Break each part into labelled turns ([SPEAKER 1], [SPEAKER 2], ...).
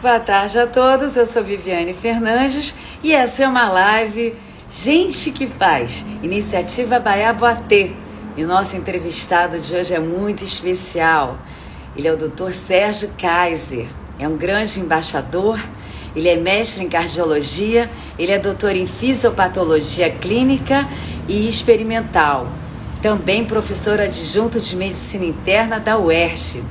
[SPEAKER 1] Boa tarde a todos, eu sou Viviane Fernandes e essa é uma live Gente que Faz, Iniciativa Baiaboatê. E o nosso entrevistado de hoje é muito especial. Ele é o Dr. Sérgio Kaiser, é um grande embaixador, ele é mestre em cardiologia, ele é doutor em fisiopatologia clínica e experimental, também professor adjunto de medicina interna da UERJ.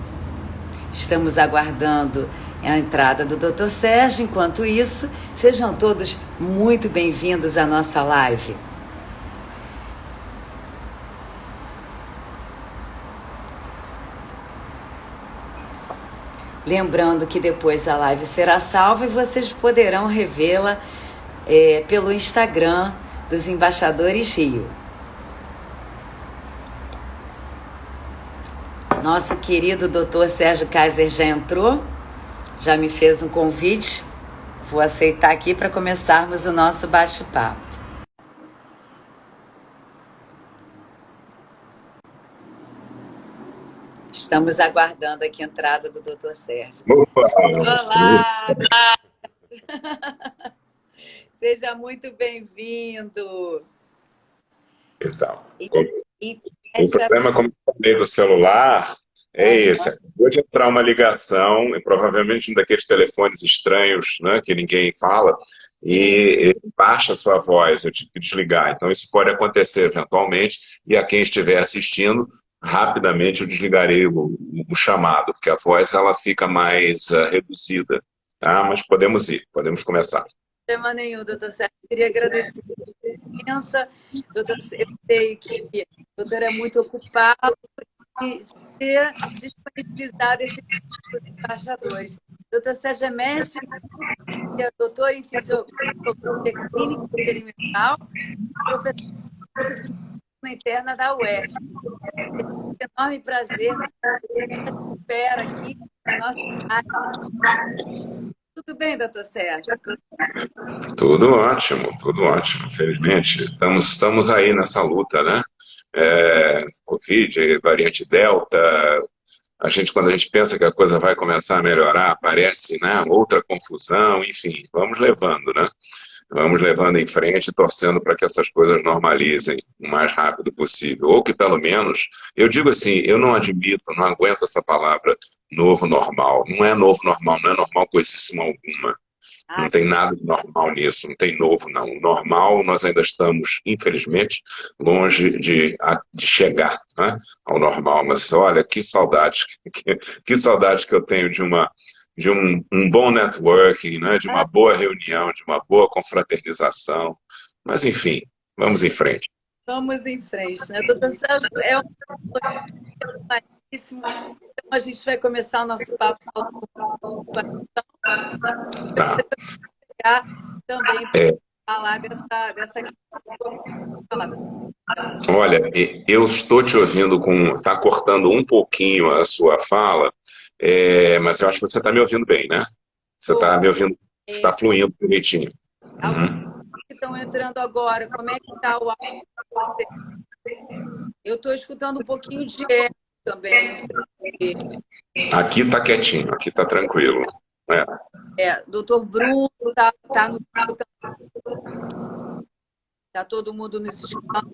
[SPEAKER 1] Estamos aguardando a entrada do Dr. Sérgio. Enquanto isso, sejam todos muito bem-vindos à nossa live. Lembrando que depois a live será salva e vocês poderão revê-la pelo Instagram dos Embaixadores Rio. Nosso querido Dr. Sérgio Kaiser já entrou, já me fez um convite. Vou aceitar aqui para começarmos o nosso bate-papo. Estamos aguardando aqui a entrada do Dr. Sérgio.
[SPEAKER 2] Opa!
[SPEAKER 1] Olá! Seja muito bem-vindo.
[SPEAKER 2] Então, o problema, como eu falei do celular, é esse. Acabou de entrar uma ligação, e provavelmente um daqueles telefones estranhos, né, que ninguém fala, e ele baixa a sua voz, eu tive que desligar. Então, isso pode acontecer eventualmente, e a quem estiver assistindo, rapidamente eu desligarei o chamado, porque a voz ela fica mais reduzida. Tá? Mas podemos ir, podemos começar.
[SPEAKER 1] Não tem problema nenhum, doutor Sérgio. Eu queria agradecer a presença. Doutor, eu sei que o doutor é muito ocupado de ter disponibilizado esse tempo para os embaixadores. Doutor Sérgio é mestre, é doutor em fisiologia clínica e experimental, professor de medicina interna da UERJ. É um enorme prazer estar aqui na nossa área. Tudo bem, doutor Sérgio?
[SPEAKER 2] Tudo ótimo, tudo ótimo. Felizmente, estamos aí nessa luta, né? Covid, variante Delta, quando a gente pensa que a coisa vai começar a melhorar, aparece, né, outra confusão, enfim, vamos levando, né? Vamos levando em frente, torcendo para que essas coisas normalizem o mais rápido possível. Ou que, pelo menos, eu digo assim, eu não admito, não aguento essa palavra novo normal. Não é novo normal, não é normal coisíssima alguma. Não tem nada de normal nisso, não tem novo, não. O normal, nós ainda estamos, infelizmente, longe de chegar, né, ao normal. Mas olha, que saudade que eu tenho de um bom networking, né, de uma boa reunião, de uma boa confraternização. Mas, enfim, vamos em frente.
[SPEAKER 1] Vamos em frente, né? Doutor Sérgio, é um belíssimo. Então, a gente vai começar o nosso papo falando
[SPEAKER 2] Tá.
[SPEAKER 1] Também falar dessa
[SPEAKER 2] Olha, eu estou te ouvindo está cortando um pouquinho a sua fala, mas eu acho que você está me ouvindo bem, né? Você está me ouvindo, está fluindo direitinho.
[SPEAKER 1] Que estão entrando agora, como é que está o áudio? Eu estou escutando um pouquinho de eco também.
[SPEAKER 2] Aqui está quietinho, aqui está tranquilo.
[SPEAKER 1] Doutor Bruno está no... Está todo mundo no sistema.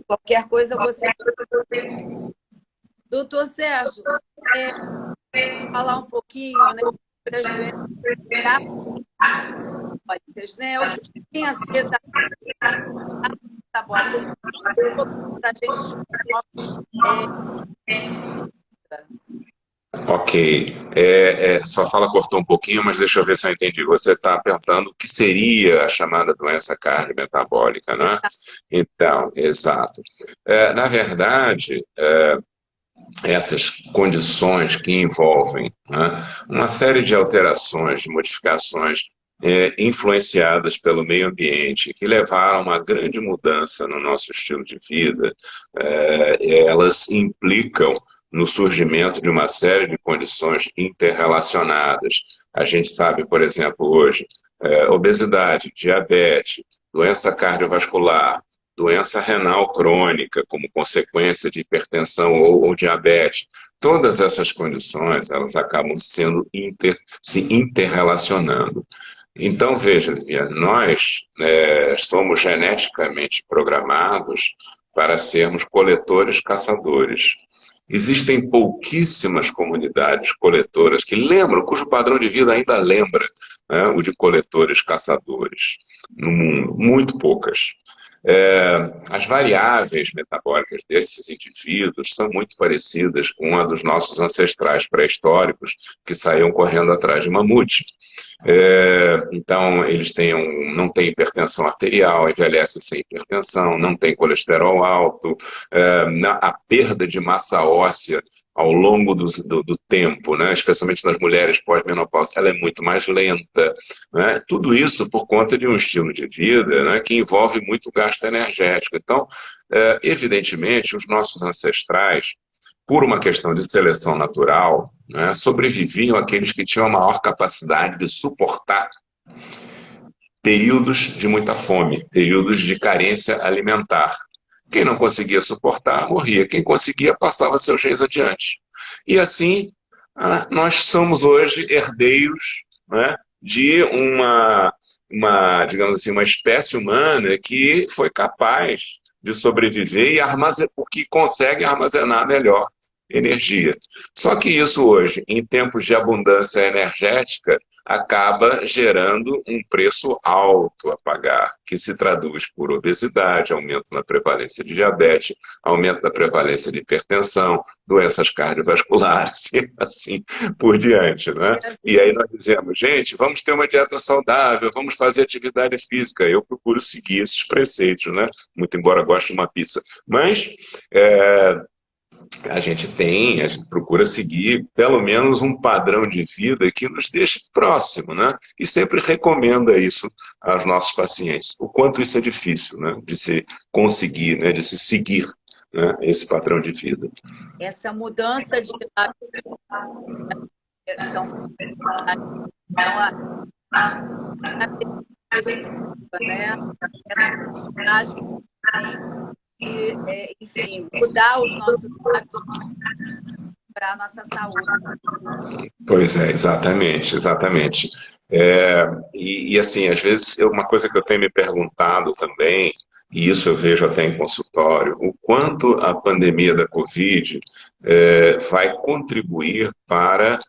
[SPEAKER 1] Qualquer coisa você... Doutor Sérgio, falar um pouquinho, né, das doenças né? O que tem a ser metabólica para a gente...
[SPEAKER 2] Ok. Sua fala cortou um pouquinho, mas deixa eu ver se eu entendi. Você está perguntando o que seria a chamada doença cardiometabólica, né? Então, exato. Na verdade, essas condições que envolvem, né, uma série de alterações, de modificações influenciadas pelo meio ambiente, que levaram a uma grande mudança no nosso estilo de vida, elas implicam no surgimento de uma série de condições interrelacionadas. A gente sabe, por exemplo, hoje, obesidade, diabetes, doença cardiovascular, doença renal crônica, como consequência de hipertensão ou diabetes, todas essas condições, elas acabam se interrelacionando. Então, veja, nós somos geneticamente programados para sermos coletores-caçadores. Existem pouquíssimas comunidades coletoras que lembram, cujo padrão de vida ainda lembra, né, o de coletores-caçadores no mundo, muito poucas. As variáveis metabólicas desses indivíduos são muito parecidas com a dos nossos ancestrais pré-históricos que saíam correndo atrás de mamute. Então, eles não têm hipertensão arterial, envelhecem sem hipertensão, não têm colesterol alto, a perda de massa óssea ao longo do tempo, né, especialmente nas mulheres pós-menopausa, ela é muito mais lenta. Né? Tudo isso por conta de um estilo de vida, né, que envolve muito gasto energético. Então, evidentemente, os nossos ancestrais, por uma questão de seleção natural, né, sobreviviam aqueles que tinham a maior capacidade de suportar períodos de muita fome, períodos de carência alimentar. Quem não conseguia suportar, morria. Quem conseguia, passava seus reis adiante. E assim, nós somos hoje herdeiros, né, de digamos assim, uma espécie humana que foi capaz de sobreviver porque consegue armazenar melhor energia. Só que isso hoje, em tempos de abundância energética, acaba gerando um preço alto a pagar, que se traduz por obesidade, aumento na prevalência de diabetes, aumento da prevalência de hipertensão, doenças cardiovasculares e assim por diante, né? E aí nós dizemos, gente, vamos ter uma dieta saudável, vamos fazer atividade física. Eu procuro seguir esses preceitos, né? Muito embora goste de uma pizza. Mas a gente procura seguir pelo menos um padrão de vida que nos deixe próximo, né? E sempre recomenda isso aos nossos pacientes. O quanto isso é difícil, né? De se conseguir, né? De se seguir, né? Esse padrão de vida.
[SPEAKER 1] Essa mudança de hábito são né? Enfim, mudar os nossos hábitos para a nossa saúde.
[SPEAKER 2] Pois é, exatamente, exatamente. E assim, às vezes, uma coisa que eu tenho me perguntado também, e isso eu vejo até em consultório, o quanto a pandemia da Covid vai contribuir para,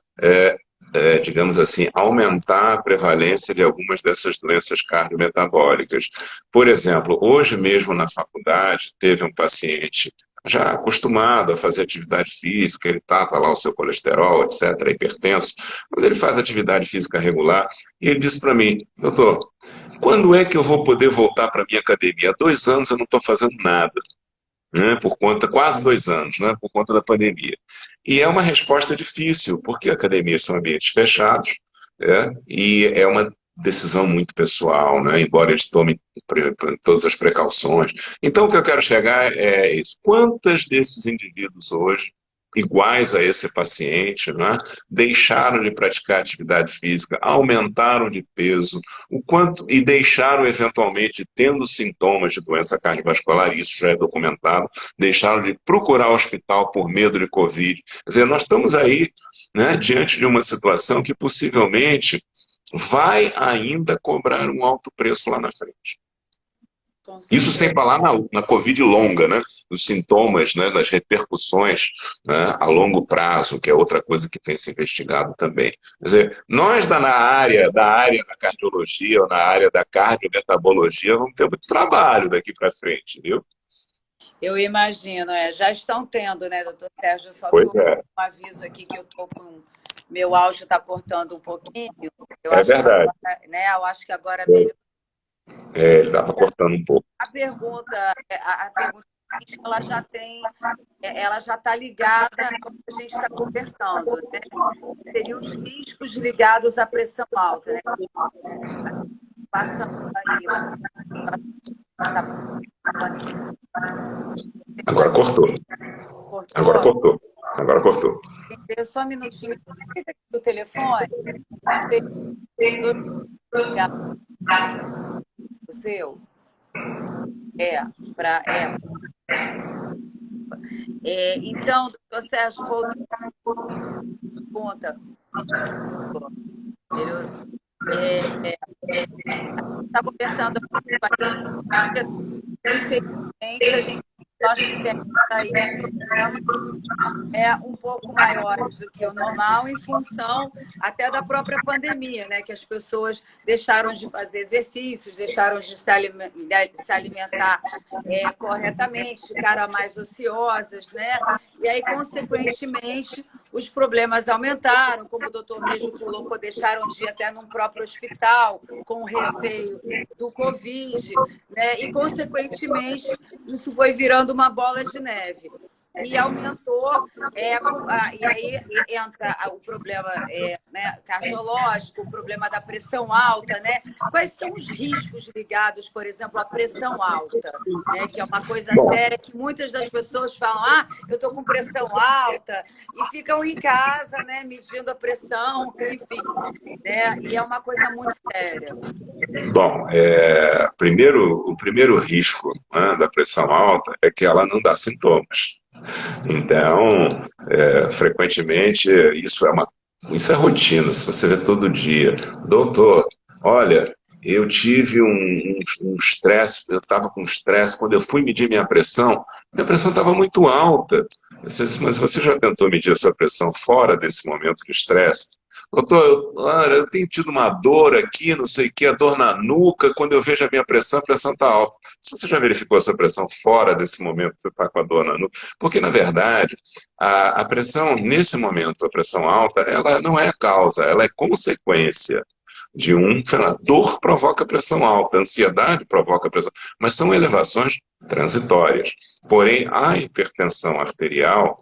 [SPEAKER 2] digamos assim, aumentar a prevalência de algumas dessas doenças cardiometabólicas. Por exemplo, hoje mesmo na faculdade, teve um paciente já acostumado a fazer atividade física, ele tapa lá o seu colesterol, etc., é hipertenso, mas ele faz atividade física regular, e ele disse para mim, doutor, quando é que eu vou poder voltar para a minha academia? Há 2 anos eu não estou fazendo nada, né, quase 2 anos, né, por conta da pandemia. E é uma resposta difícil, porque academias são ambientes fechados, e é uma decisão muito pessoal, né, embora eles tomem todas as precauções. Então, o que eu quero chegar é isso. Quantas desses indivíduos hoje, iguais a esse paciente, né, deixaram de praticar atividade física, aumentaram de peso, e deixaram eventualmente, tendo sintomas de doença cardiovascular, isso já é documentado, deixaram de procurar o hospital por medo de Covid. Quer dizer, nós estamos aí, né, diante de uma situação que possivelmente vai ainda cobrar um alto preço lá na frente. Isso sem falar na Covid longa, né? Dos sintomas, né? Das repercussões, né? A longo prazo, que é outra coisa que tem se investigado também. Quer dizer, nós na área da cardiologia ou na área da cardiometabologia vamos ter muito trabalho daqui para frente, viu?
[SPEAKER 1] Eu imagino, já estão tendo, né, doutor Sérgio? Só
[SPEAKER 2] pois
[SPEAKER 1] tô
[SPEAKER 2] é.
[SPEAKER 1] com um aviso aqui que eu tô com... Meu áudio está cortando um pouquinho.
[SPEAKER 2] Verdade.
[SPEAKER 1] Agora, né, eu acho que agora melhorou.
[SPEAKER 2] Ele estava cortando um pouco.
[SPEAKER 1] A pergunta ela já está ligada ao que a gente está conversando, né? Seriam os riscos ligados à pressão alta, né? Passando aí.
[SPEAKER 2] Agora cortou. Agora cortou.
[SPEAKER 1] Entendeu? Só um minutinho. Fica aqui do telefone. O seu? Então, doutor Sérgio, voltando à conta, melhorou. Estava pensando, infelizmente, nós tivemos aí problemas um pouco maiores do que o normal, em função até da própria pandemia, né? Que as pessoas deixaram de fazer exercícios, deixaram de se alimentar corretamente, ficaram mais ociosas, né? E aí, consequentemente, os problemas aumentaram, como o doutor mesmo colocou, deixaram de ir até num próprio hospital, com receio do Covid, né? E, consequentemente, isso foi virando uma bola de neve. E aumentou, e aí entra o problema né, cardiológico, o problema da pressão alta, né? Quais são os riscos ligados, por exemplo, à pressão alta, né? Que é uma coisa séria que muitas das pessoas falam, eu estou com pressão alta, e ficam em casa, né, medindo a pressão, enfim, né? E é uma coisa muito séria.
[SPEAKER 2] Bom, o primeiro risco, né, da pressão alta é que ela não dá sintomas. Então, frequentemente, isso é rotina, se você vê todo dia. Doutor, olha, eu tive um estresse, eu estava com estresse, quando eu fui medir minha pressão estava muito alta. Mas você já tentou medir a sua pressão fora desse momento de estresse? Doutor, eu tenho tido uma dor aqui, não sei o que, a dor na nuca, quando eu vejo a pressão está alta. Se você já verificou a sua pressão fora desse momento que você está com a dor na nuca, porque, na verdade, a pressão, nesse momento, a pressão alta, ela não é a causa, ela é consequência de um fenômeno. Dor provoca pressão alta, ansiedade provoca pressão, mas são elevações transitórias. Porém, a hipertensão arterial,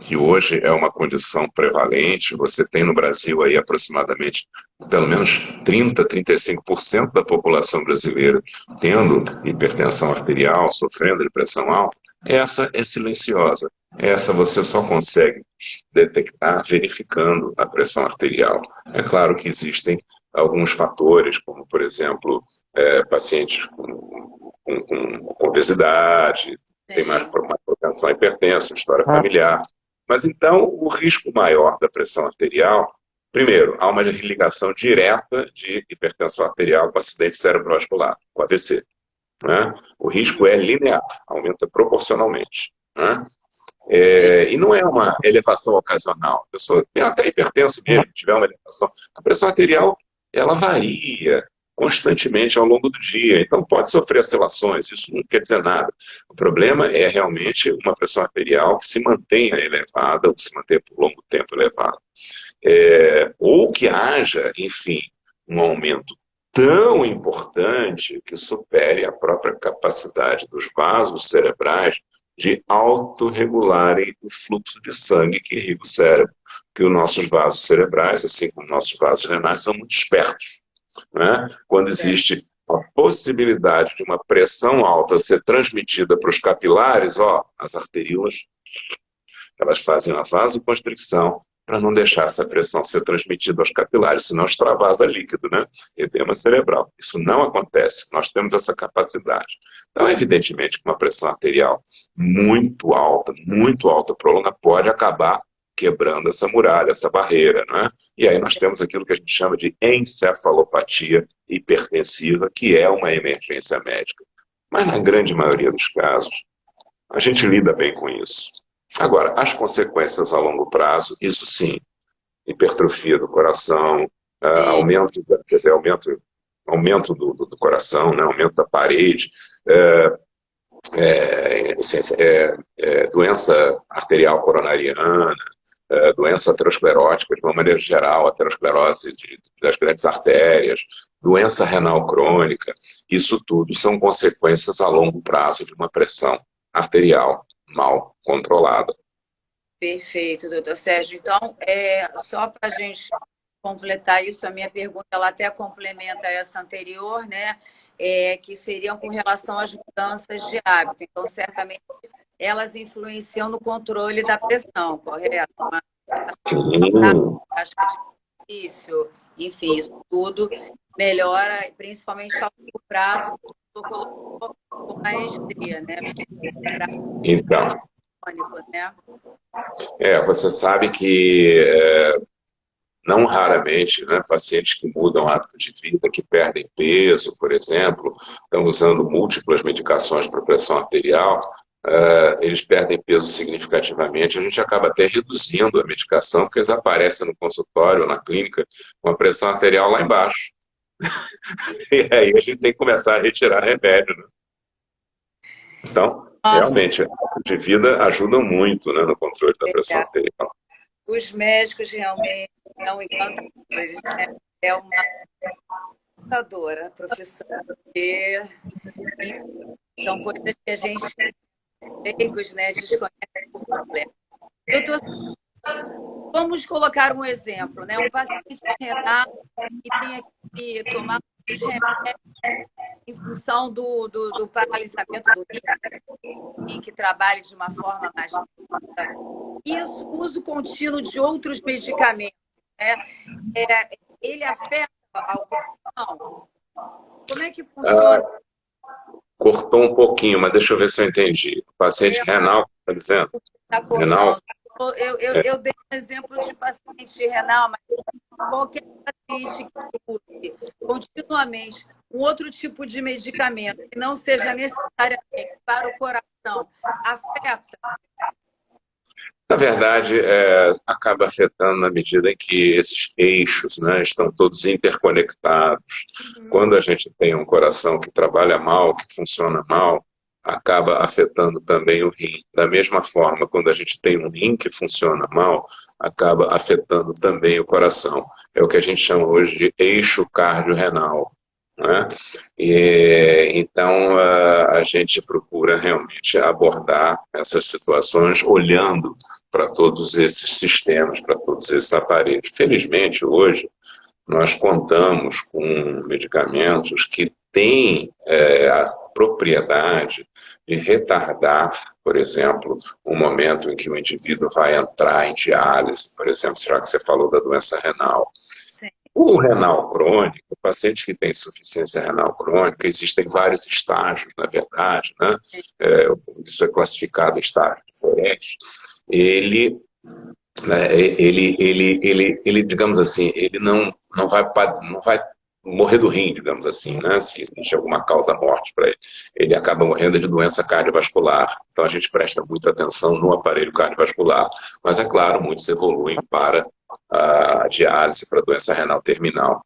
[SPEAKER 2] que hoje é uma condição prevalente, você tem no Brasil aí aproximadamente pelo menos 35% da população brasileira tendo hipertensão arterial, sofrendo de pressão alta, essa é silenciosa. Essa você só consegue detectar verificando a pressão arterial. É claro que existem alguns fatores, como, por exemplo, pacientes com obesidade, tem mais propensão a hipertenso, história familiar. Mas então, o risco maior da pressão arterial, primeiro, há uma ligação direta de hipertensão arterial com acidente cerebrovascular, com AVC. Né? O risco é linear, aumenta proporcionalmente. Né? E não é uma elevação ocasional. A pessoa tem até hipertenso mesmo, tiver uma elevação. A pressão arterial, ela varia constantemente ao longo do dia. Então, pode sofrer oscilações, isso não quer dizer nada. O problema é realmente uma pressão arterial que se mantenha elevada, ou que se mantenha por longo tempo elevada. Ou que haja, enfim, um aumento tão importante que supere a própria capacidade dos vasos cerebrais de autorregularem o fluxo de sangue que irriga o cérebro. Porque os nossos vasos cerebrais, assim como nossos vasos renais, são muito espertos. Né? Quando existe a possibilidade de uma pressão alta ser transmitida para os capilares, as arteríolas, elas fazem uma vasoconstricção para não deixar essa pressão ser transmitida aos capilares, senão extravasa líquido, né? Edema cerebral. Isso não acontece, nós temos essa capacidade. Então, evidentemente, que uma pressão arterial muito alta, prolongada, pode acabar quebrando essa muralha, essa barreira, né? E aí nós temos aquilo que a gente chama de encefalopatia hipertensiva, que é uma emergência médica. Mas na grande maioria dos casos, a gente lida bem com isso. Agora, as consequências a longo prazo, isso sim, hipertrofia do coração, aumento do coração, né? Aumento da parede, doença arterial coronariana, doença aterosclerótica, de uma maneira geral, aterosclerose das grandes artérias, doença renal crônica, isso tudo são consequências a longo prazo de uma pressão arterial mal controlada.
[SPEAKER 1] Perfeito, doutor Sérgio. Então, só para a gente completar isso, a minha pergunta ela até complementa essa anterior, né? Que seriam com relação às mudanças de hábito. Então, certamente, elas influenciam no controle da pressão, correto? Acho que é difícil, enfim, isso tudo melhora, principalmente a longo prazo, com maestria, né?
[SPEAKER 2] Então,
[SPEAKER 1] crônico, né?
[SPEAKER 2] Você sabe que não raramente, né, pacientes que mudam o hábito de vida, que perdem peso, por exemplo, estão usando múltiplas medicações para pressão arterial, eles perdem peso significativamente. A gente acaba até reduzindo a medicação, porque eles aparecem no consultório, na clínica, com a pressão arterial lá embaixo. E aí a gente tem que começar a retirar remédio, né? Então,
[SPEAKER 1] Nossa,
[SPEAKER 2] realmente, o hábito de vida ajuda muito, né, no controle da pressão arterial.
[SPEAKER 1] os médicos realmente são encantadores, né? É uma encantadora profissão. E são coisas que a gente, leigos, né, desconhece por completo. Doutor, vamos colocar um exemplo, né? Um paciente renal que tenha que tomar os remédios em função do paralisamento do rim, que trabalhe de uma forma mais lenta. E o uso contínuo de outros medicamentos, né? Ele afeta a coração? Como é que funciona?
[SPEAKER 2] Cortou um pouquinho, mas deixa eu ver se eu entendi. O paciente renal, está dizendo?
[SPEAKER 1] Está
[SPEAKER 2] Renal?
[SPEAKER 1] cortando. Eu dei um exemplo de paciente renal, mas qualquer paciente que use continuamente um outro tipo de medicamento que não seja necessariamente para o coração, afeta?
[SPEAKER 2] Na verdade, acaba afetando na medida em que esses eixos, né, estão todos interconectados. Quando a gente tem um coração que trabalha mal, que funciona mal, acaba afetando também o rim. Da mesma forma, quando a gente tem um rim que funciona mal, acaba afetando também o coração. É o que a gente chama hoje de eixo cardiorrenal, né? Então, a gente procura realmente abordar essas situações olhando para todos esses sistemas, para todos esses aparelhos. Felizmente, hoje, nós contamos com medicamentos que têm a propriedade de retardar, por exemplo, o momento em que o indivíduo vai entrar em diálise, por exemplo, já que você falou da doença renal.
[SPEAKER 1] Sim.
[SPEAKER 2] O renal crônico, o paciente que tem insuficiência renal crônica, existem vários estágios, na verdade, né? Isso é classificado em estágios diferentes. Ele, né, ele, digamos assim, ele não vai morrer do rim, digamos assim, né? Se existe alguma causa morte para ele. Ele acaba morrendo de doença cardiovascular. Então a gente presta muita atenção no aparelho cardiovascular. Mas é claro, muitos evoluem para a diálise, para a doença renal terminal.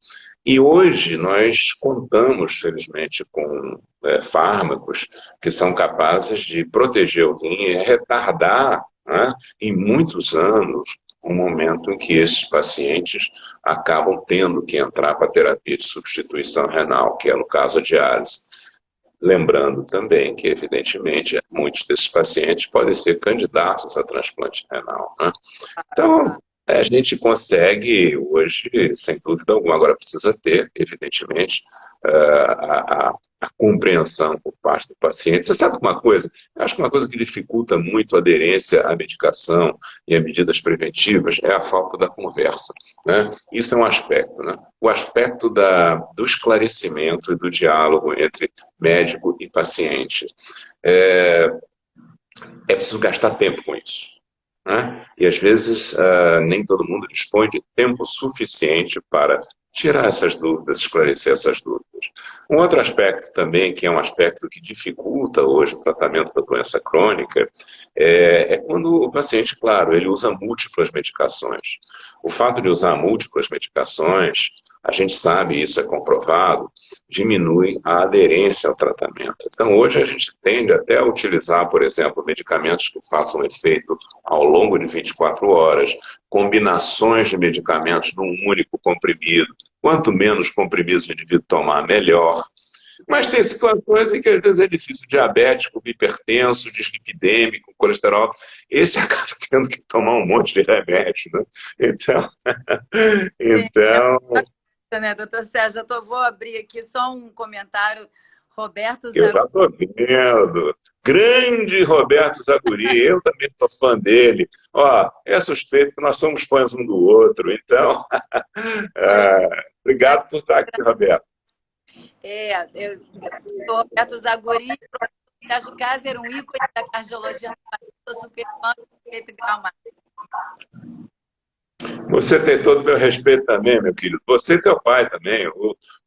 [SPEAKER 2] E hoje nós contamos, felizmente, com fármacos que são capazes de proteger o rim e retardar, né, em muitos anos, um momento em que esses pacientes acabam tendo que entrar para a terapia de substituição renal, que é, no caso, a diálise. Lembrando também que, evidentemente, muitos desses pacientes podem ser candidatos a transplante renal, né? Então, a gente consegue hoje, sem dúvida alguma, agora precisa ter, evidentemente, a compreensão por parte do paciente. Você sabe uma coisa? Eu acho que uma coisa que dificulta muito a aderência à medicação e a medidas preventivas é a falta da conversa, né? Isso é um aspecto, né? O aspecto do esclarecimento e do diálogo entre médico e paciente. É preciso gastar tempo com isso, né? E às vezes nem todo mundo dispõe de tempo suficiente para tirar essas dúvidas, esclarecer essas dúvidas. Um outro aspecto também, que é um aspecto que dificulta hoje o tratamento da doença crônica, é quando o paciente, claro, ele usa múltiplas medicações. O fato de usar múltiplas medicações, a gente sabe, isso é comprovado, diminui a aderência ao tratamento. Então, hoje a gente tende até a utilizar, por exemplo, medicamentos que façam efeito ao longo de 24 horas, combinações de medicamentos num único comprimido. Quanto menos comprimidos o indivíduo tomar, melhor. Mas tem situações em que às vezes é difícil, diabético, hipertenso, dislipidêmico, colesterol, esse acaba tendo que tomar um monte de remédio, né? Então,
[SPEAKER 1] Né, doutor Sérgio? Vou abrir aqui só um comentário. Roberto
[SPEAKER 2] eu
[SPEAKER 1] Zaguri.
[SPEAKER 2] já estou vendo. Grande Roberto Zaguri, eu também sou fã dele. Ó, é suspeito que nós somos fãs um do outro, então, obrigado por estar aqui, Roberto.
[SPEAKER 1] Roberto Zaguri, Sérgio Casa era um ícone da cardiologia no Brasil, sou super fã do Peito Grau.
[SPEAKER 2] Você tem todo o meu respeito também, meu querido. Você e teu pai também,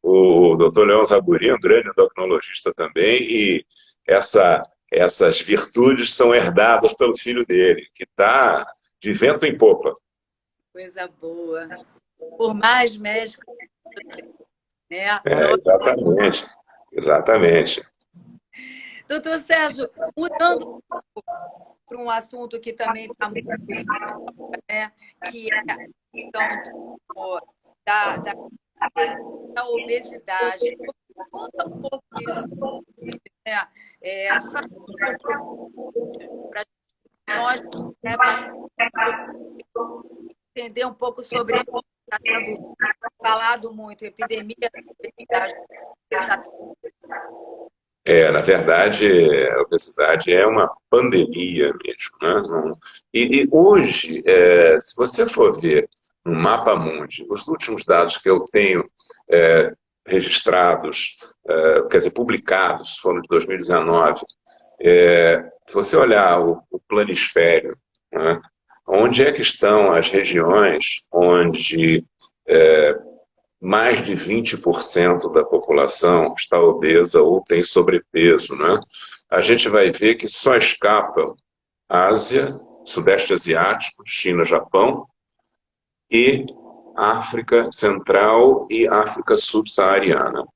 [SPEAKER 2] o doutor Leão Zaburi, um grande endocrinologista também, e essas virtudes são herdadas pelo filho dele, que está de vento em popa.
[SPEAKER 1] Coisa boa. Por mais médicos, né?
[SPEAKER 2] Exatamente, exatamente.
[SPEAKER 1] Doutor Sérgio, mudando para um assunto que também está muito, né, que é a questão da, da, da obesidade. Conta um pouco isso, né? Fala um pouco para nós, né, para entender um pouco sobre está sendo falado muito, epidemia da obesidade.
[SPEAKER 2] Na verdade, a obesidade é uma pandemia mesmo, né? E hoje, se você for ver no Mapa Mundi, os últimos dados que eu tenho registrados, quer dizer, publicados, foram de 2019, se você olhar o planisfério, né? Onde é que estão as regiões onde mais de 20% da população está obesa ou tem sobrepeso, né? A gente vai ver que só escapam Ásia, Sudeste Asiático, China, Japão e África Central e África Subsaariana,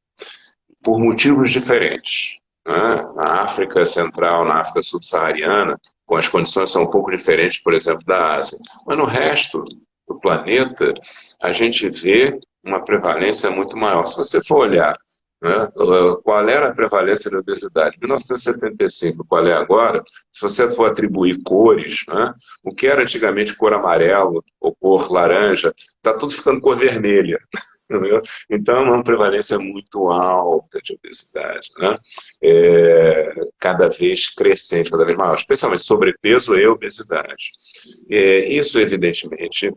[SPEAKER 2] por motivos diferentes, né? Na África Central, na África Subsaariana, com as condições são um pouco diferentes, por exemplo, da Ásia. Mas no resto do planeta, a gente vê uma prevalência muito maior. Se você for olhar, né, qual era a prevalência da obesidade em 1975, qual é agora, se você for atribuir cores, né, o que era antigamente cor amarelo ou cor laranja, está tudo ficando cor vermelha. Então, é uma prevalência muito alta de obesidade, né? Cada vez crescente, cada vez maior, especialmente sobrepeso e obesidade. Isso, evidentemente,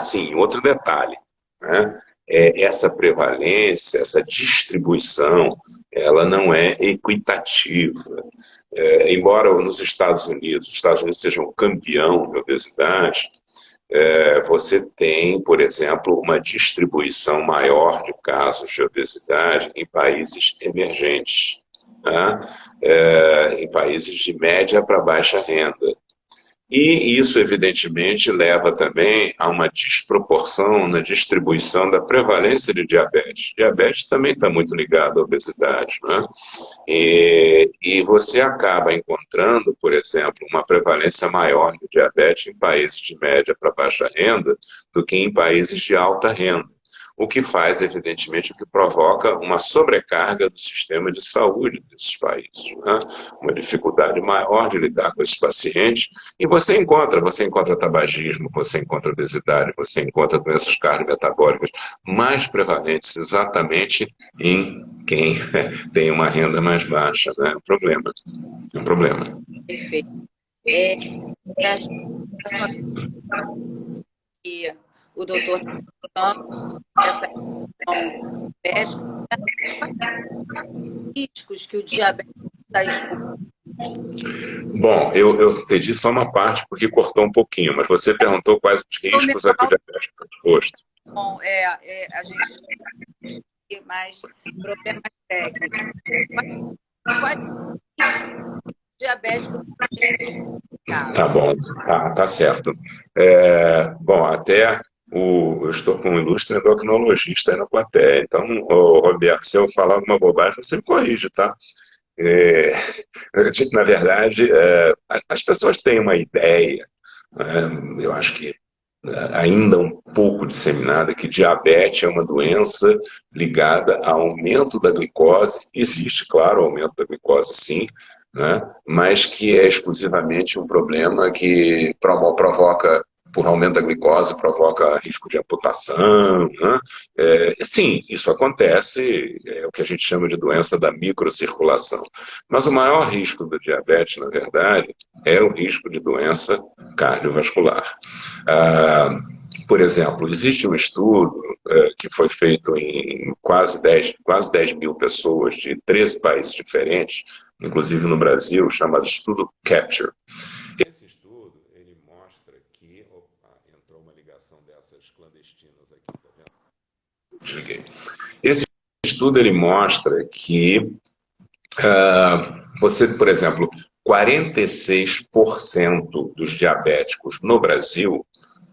[SPEAKER 2] sim, outro detalhe, né? Essa prevalência, essa distribuição, ela não é equitativa. Embora nos Estados Unidos, os Estados Unidos sejam um campeão de obesidade, você tem, por exemplo, uma distribuição maior de casos de obesidade em países emergentes, né? Em países de média para baixa renda. E isso, evidentemente, leva também a uma desproporção na distribuição da prevalência de diabetes. Diabetes também está muito ligado à obesidade, né? E você acaba encontrando, por exemplo, uma prevalência maior de diabetes em países de média para baixa renda do que em países de alta renda. O que faz, evidentemente, o que provoca uma sobrecarga do sistema de saúde desses países, né? Uma dificuldade maior de lidar com esses pacientes, e você encontra tabagismo, você encontra obesidade, você encontra doenças cardiometabólicas mais prevalentes exatamente em quem tem uma renda mais baixa, né? É um problema.
[SPEAKER 1] Perfeito. O doutor essa questão riscos que o diabetes está exposto.
[SPEAKER 2] Bom, eu entendi só uma parte porque cortou um pouquinho, mas você perguntou quais os riscos a que o diabetes está exposto.
[SPEAKER 1] Bom, a gente tem mais problemas técnicos. Quais diabético?
[SPEAKER 2] Tá bom, tá certo. Bom, até eu estou com um ilustre endocrinologista aí na plateia, então, Roberto, se eu falar alguma bobagem, você me corrige, tá? Na verdade, as pessoas têm uma ideia, né, eu acho que ainda um pouco disseminada, que diabetes é uma doença ligada ao aumento da glicose. Existe, claro, aumento da glicose, sim, né, mas que é exclusivamente um problema que provoca, por aumento da glicose, provoca risco de amputação, né? Sim, isso acontece, é o que a gente chama de doença da microcirculação. Mas o maior risco do diabetes, na verdade, é o risco de doença cardiovascular. Por exemplo, existe um estudo que foi feito em quase 10 mil pessoas de 13 países diferentes, inclusive no Brasil, chamado Estudo Capture. Esse estudo, ele mostra que... Opa, entrou uma ligação dessas clandestinas aqui, tá vendo? Desliguei. Esse estudo, ele mostra que você, por exemplo, 46% dos diabéticos no Brasil,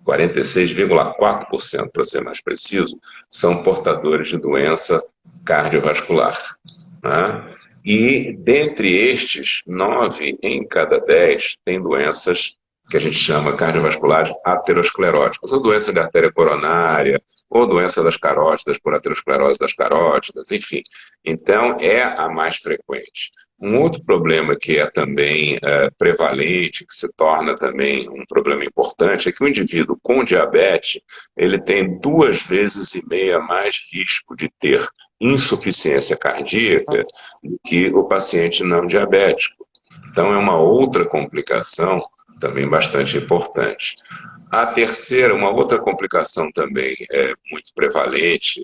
[SPEAKER 2] 46,4% para ser mais preciso, são portadores de doença cardiovascular, né? E dentre estes, 9 em cada 10 têm doenças que a gente chama cardiovasculares ateroscleróticas, ou doença de artéria coronária, ou doença das carótidas por aterosclerose das carótidas, enfim. Então, é a mais frequente. Um outro problema que é também prevalente, que se torna também um problema importante, é que o indivíduo com diabetes, ele tem 2,5 vezes mais risco de ter insuficiência cardíaca do que o paciente não diabético. Então, é uma outra complicação também bastante importante. A terceira, uma outra complicação também muito prevalente,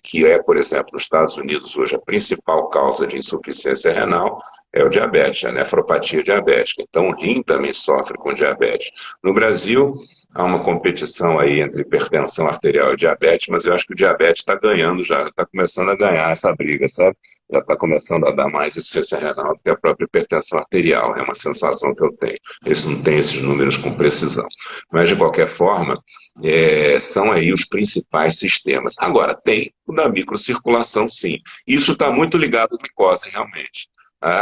[SPEAKER 2] que é, por exemplo, nos Estados Unidos hoje a principal causa de insuficiência renal é o diabetes, a nefropatia diabética. Então o rim também sofre com diabetes. No Brasil há uma competição aí entre hipertensão arterial e diabetes, mas eu acho que o diabetes está ganhando já, está começando a ganhar essa briga, sabe? Já está começando a dar mais insuficiência renal do que a própria hipertensão arterial, é uma sensação que eu tenho. Eles não têm esses números com precisão. Mas, de qualquer forma, são aí os principais sistemas. Agora, tem o da microcirculação, sim. Isso está muito ligado à glicose, realmente.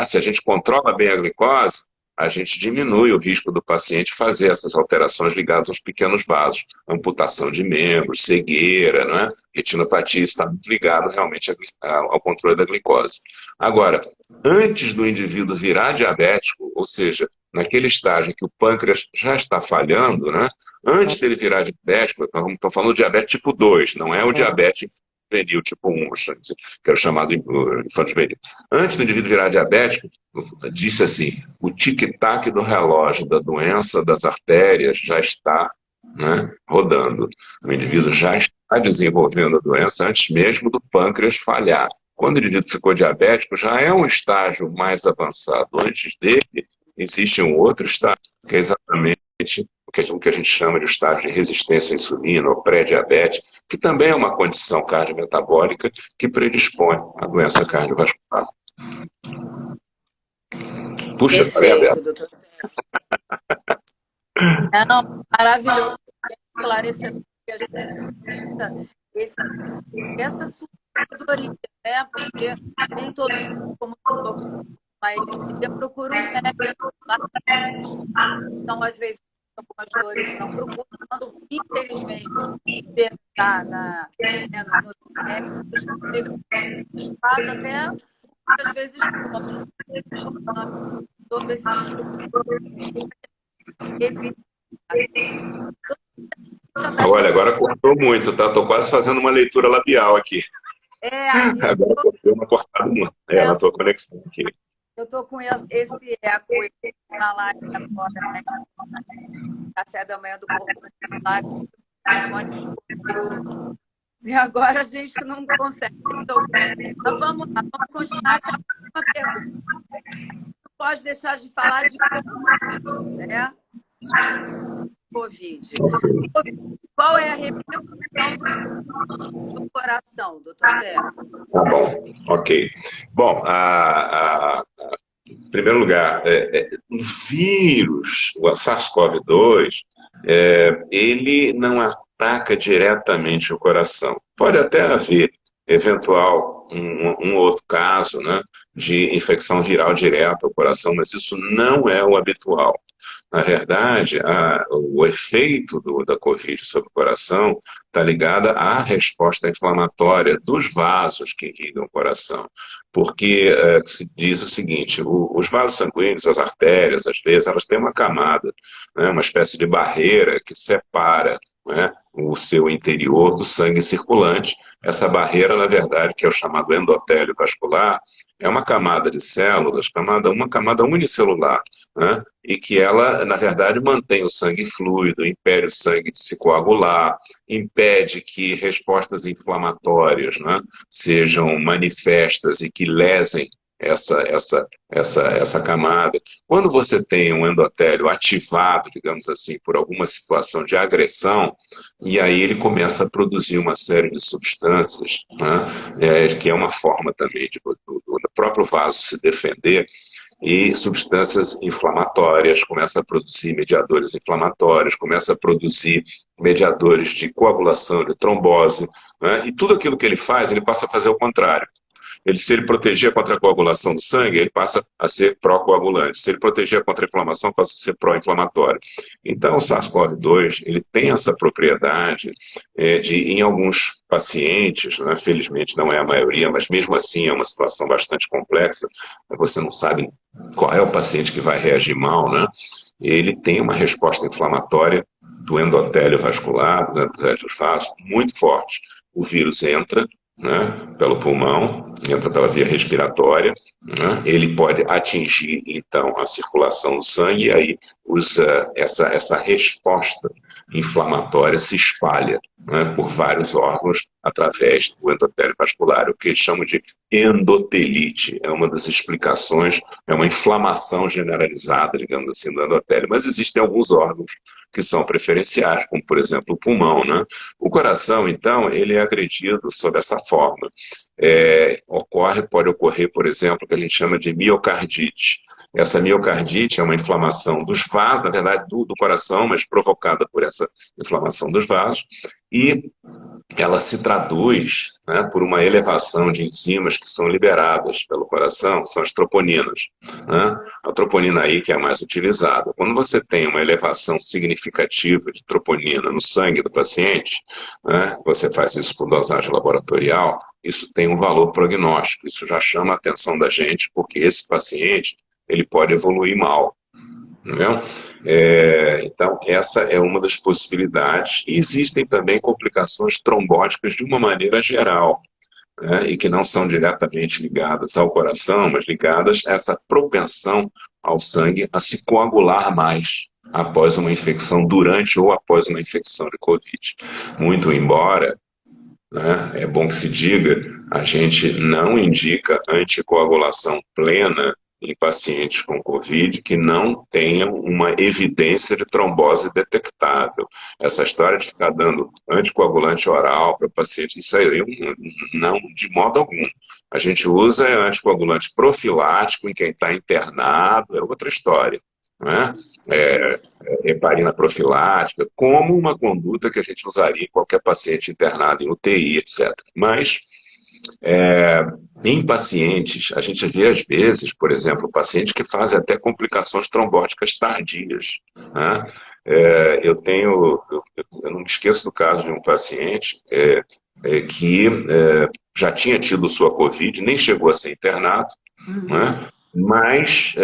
[SPEAKER 2] Se a gente controla bem a glicose, a gente diminui o risco do paciente fazer essas alterações ligadas aos pequenos vasos, amputação de membros, cegueira, não é? Retinopatia, isso está muito ligado realmente ao controle da glicose. Agora, antes do indivíduo virar diabético, ou seja, naquele estágio em que o pâncreas já está falhando, né? Antes dele virar diabético, estou falando de diabetes tipo 2, não é o diabetes juvenil tipo 1, que era o chamado infanto juvenil. Antes do indivíduo virar diabético, disse assim, o tic-tac do relógio da doença das artérias já está, né, rodando. O indivíduo já está desenvolvendo a doença antes mesmo do pâncreas falhar. Quando o indivíduo ficou diabético, já é um estágio mais avançado. Antes dele, existe um outro estágio, que é exatamente o que a gente chama de estágio de resistência à insulina ou pré-diabetes, que também é uma condição cardiometabólica que predispõe à doença cardiovascular. Puxa,
[SPEAKER 1] Perfeito, doutor Sérgio. Não, maravilhoso, esclarecedor. Essa sua sabedoria, né? Porque nem todo mundo, como doutor, mas eu procuro um médico. Então, às vezes, algumas dores não procuram. Quando infelizmente está nos médicos, chega até muitas vezes sobre esse evita.
[SPEAKER 2] Olha, agora cortou muito, tá? Estou quase fazendo uma leitura labial aqui. Agora deu uma cortada muito na tua conexão aqui.
[SPEAKER 1] Eu estou com esse eco na live agora, né? Café da manhã do corpo e agora a gente não consegue resolver. Então vamos lá, vamos continuar essa última pergunta. Não pode deixar de falar de Covid, né? Covid. Qual é a repercussão do coração, doutor Sérgio?
[SPEAKER 2] Tá bom, ok. Bom, em primeiro lugar, o vírus, o SARS-CoV-2, ele não ataca diretamente o coração. Pode até haver eventual um outro caso, né, de infecção viral direta ao coração, mas isso não é o habitual. Na verdade, o efeito da Covid sobre o coração está ligado à resposta inflamatória dos vasos que irrigam o coração. Porque se diz o seguinte, os vasos sanguíneos, as artérias, às vezes, elas têm uma camada, né, uma espécie de barreira que separa, né, o seu interior do sangue circulante. Essa barreira, na verdade, que é o chamado endotélio vascular, é uma camada de células, uma camada unicelular, né? E que ela, na verdade, mantém o sangue fluido, impede o sangue de se coagular, impede que respostas inflamatórias, né, sejam manifestas e que lesem essa camada. Quando você tem um endotélio ativado, digamos assim, por alguma situação de agressão, e aí ele começa a produzir uma série de substâncias, né, que é uma forma também do próprio vaso se defender, e substâncias inflamatórias, começa a produzir mediadores inflamatórios, começa a produzir mediadores de coagulação, de trombose, né? E tudo aquilo que ele faz, ele passa a fazer o contrário. Se ele proteger contra a coagulação do sangue, ele passa a ser pró-coagulante. Se ele proteger contra a inflamação, passa a ser pró-inflamatório. Então, o SARS-CoV-2 ele tem essa propriedade em alguns pacientes, né, felizmente não é a maioria, mas mesmo assim é uma situação bastante complexa, você não sabe qual é o paciente que vai reagir mal, né? Ele tem uma resposta inflamatória do endotélio vascular, do endotélio dos vasos, muito forte. O vírus entra, né, pelo pulmão, entra pela via respiratória, né, ele pode atingir, então, a circulação do sangue e aí essa resposta inflamatória se espalha, né, por vários órgãos através do endotélio vascular, o que eles chamam de endotelite. É uma das explicações, é uma inflamação generalizada, digamos assim, do endotélio. Mas existem alguns órgãos que são preferenciais, como, por exemplo, o pulmão, né? O coração, então, ele é agredido sob essa forma. Pode ocorrer, por exemplo, o que a gente chama de miocardite. Essa miocardite é uma inflamação dos vasos, na verdade, do coração, mas provocada por essa inflamação dos vasos, e ela se traduz, né, por uma elevação de enzimas que são liberadas pelo coração, são as troponinas, né? A troponina aí que é a mais utilizada. Quando você tem uma elevação significativa de troponina no sangue do paciente, né, você faz isso por dosagem laboratorial, isso tem um valor prognóstico, isso já chama a atenção da gente, porque esse paciente ele pode evoluir mal. Entendeu? Então, essa é uma das possibilidades. E existem também complicações trombóticas de uma maneira geral, né, e que não são diretamente ligadas ao coração, mas ligadas a essa propensão ao sangue a se coagular mais após uma infecção, durante ou após uma infecção de Covid. Muito embora, né, é bom que se diga, a gente não indica anticoagulação plena em pacientes com Covid que não tenham uma evidência de trombose detectável. Essa história de ficar dando anticoagulante oral para o paciente, isso aí não, de modo algum. A gente usa anticoagulante profilático em quem está internado, é outra história, né? Heparina profilática, como uma conduta que a gente usaria em qualquer paciente internado em UTI, etc. Mas em pacientes, a gente vê às vezes, por exemplo, pacientes que fazem até complicações trombóticas tardias, né? Eu não me esqueço do caso de um paciente que já tinha tido sua Covid, nem chegou a ser internado, né? Mas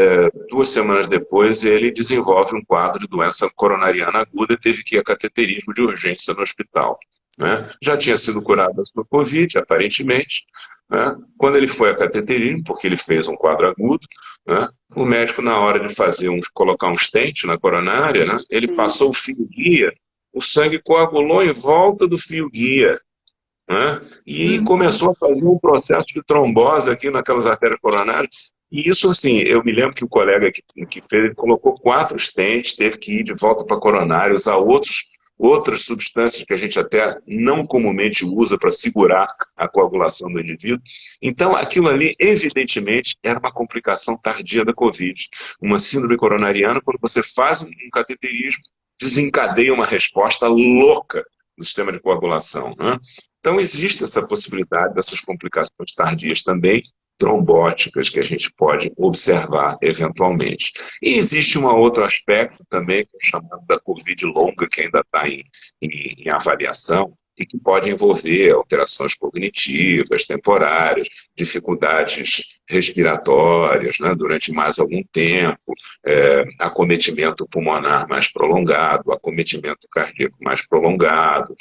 [SPEAKER 2] 2 semanas depois ele desenvolve um quadro de doença coronariana aguda e teve que ir a cateterismo de urgência no hospital, né? Já tinha sido curado da sua Covid, aparentemente, né? Quando ele foi a cateterismo, porque ele fez um quadro agudo, né, o médico, na hora de colocar um stent na coronária, né, ele passou o fio-guia, o sangue coagulou em volta do fio-guia, né, e começou a fazer um processo de trombose aqui naquelas artérias coronárias. E isso, assim, eu me lembro que o colega que fez, ele colocou 4 stents, teve que ir de volta para a coronária, usar outras substâncias que a gente até não comumente usa para segurar a coagulação do indivíduo. Então, aquilo ali, evidentemente, era uma complicação tardia da Covid. Uma síndrome coronariana, quando você faz um cateterismo, desencadeia uma resposta louca do sistema de coagulação, né? Então, existe essa possibilidade dessas complicações tardias também, trombóticas, que a gente pode observar eventualmente. E existe um outro aspecto também, que é chamado da Covid longa, que ainda está em avaliação, e que pode envolver alterações cognitivas, temporárias, dificuldades respiratórias, né, durante mais algum tempo, acometimento pulmonar mais prolongado, acometimento cardíaco mais prolongado,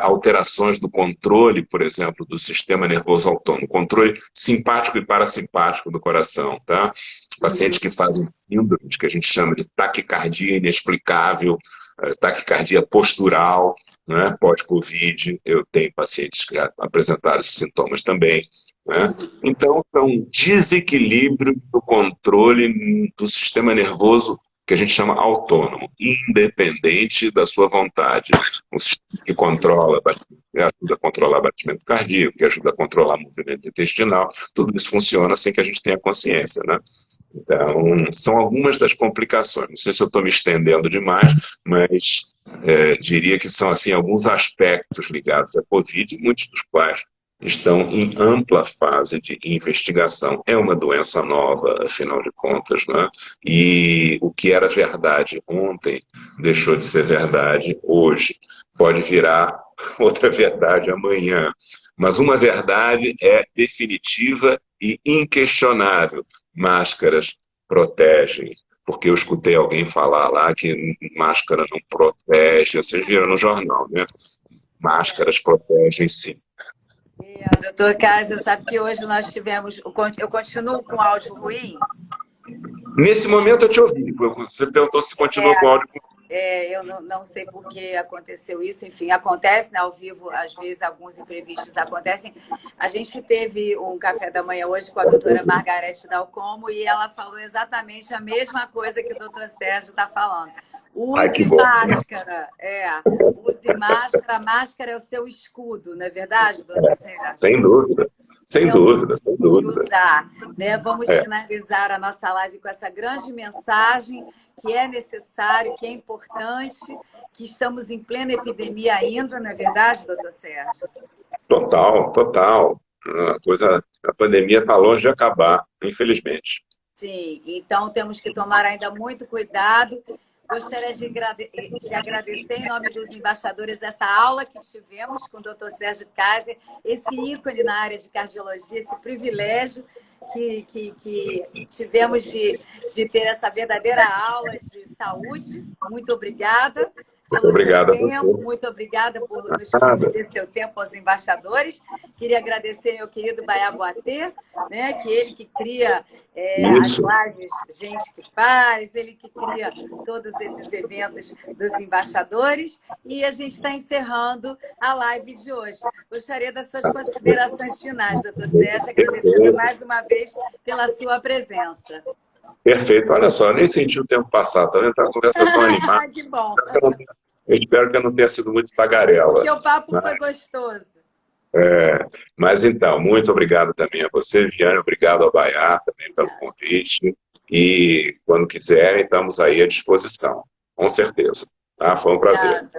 [SPEAKER 2] alterações do controle, por exemplo, do sistema nervoso autônomo, controle simpático e parasimpático do coração, tá? Pacientes que fazem síndromes, que a gente chama de taquicardia inexplicável, taquicardia postural, né, pós-Covid, eu tenho pacientes que apresentaram esses sintomas também. Né? Então, são desequilíbrio do controle do sistema nervoso que a gente chama autônomo, independente da sua vontade. Um sistema que controla, que ajuda a controlar batimento cardíaco, que ajuda a controlar movimento intestinal, tudo isso funciona sem que a gente tenha consciência, né? Então, são algumas das complicações. Não sei se eu estou me estendendo demais, mas diria que são assim, alguns aspectos ligados à Covid, muitos dos quais estão em ampla fase de investigação. É uma doença nova, afinal de contas, né? E o que era verdade ontem deixou de ser verdade hoje. Pode virar outra verdade amanhã. Mas uma verdade é definitiva e inquestionável. Máscaras protegem. Porque eu escutei alguém falar lá que máscara não protege. Vocês viram no jornal, né? Máscaras protegem sim.
[SPEAKER 1] Doutor Cássio, sabe que hoje nós tivemos... Eu continuo com áudio ruim?
[SPEAKER 2] Nesse momento eu te ouvi. Você perguntou se continuou com áudio.
[SPEAKER 1] Eu não sei por que aconteceu isso. Enfim, acontece, né, ao vivo, às vezes alguns imprevistos acontecem. A gente teve um café da manhã hoje com a doutora Margarete Dalcomo e ela falou exatamente a mesma coisa que o doutor Sérgio está falando. Use máscara. Use máscara. A máscara é o seu escudo, não é verdade, doutor Sérgio?
[SPEAKER 2] Sem dúvida. Sem dúvida, sem dúvida.
[SPEAKER 1] Usar, né? Vamos finalizar a nossa live com essa grande mensagem que é necessário, que é importante, que estamos em plena epidemia ainda, não é verdade, doutor Sérgio?
[SPEAKER 2] Total, total. A pandemia está longe de acabar, infelizmente.
[SPEAKER 1] Sim, então temos que tomar ainda muito cuidado. Gostaria de agradecer, em nome dos embaixadores, essa aula que tivemos com o doutor Sérgio Kaiser, esse ícone na área de cardiologia, esse privilégio que tivemos de ter essa verdadeira aula de saúde. Muito obrigada pelo seu tempo, muito obrigada por nos conceder seu tempo aos embaixadores. Queria agradecer meu querido Baiabo Atê, né, que ele que cria as lives Gente que Faz, ele que cria todos esses eventos dos embaixadores, e a gente está encerrando a live de hoje. Gostaria das suas considerações finais, doutor Sérgio, agradecendo mais uma vez pela sua presença.
[SPEAKER 2] Perfeito. Olha só, eu nem senti o tempo passar, tá vendo? A conversa tão animada.
[SPEAKER 1] Que bom.
[SPEAKER 2] Eu espero que eu não tenha sido muito tagarela.
[SPEAKER 1] Porque o papo foi gostoso.
[SPEAKER 2] Mas então, muito obrigado também a você, Viane, obrigado ao Baiá também pelo convite. E quando quiserem, estamos aí à disposição, com certeza. Tá? Foi um prazer.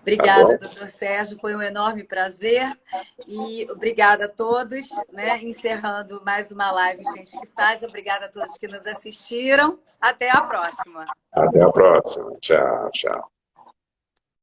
[SPEAKER 1] Obrigada, doutor Sérgio, foi um enorme prazer. E obrigada a todos, né? Encerrando mais uma live Gente que Faz. Obrigada a todos que nos assistiram. Até a próxima.
[SPEAKER 2] Até a próxima. Tchau, tchau.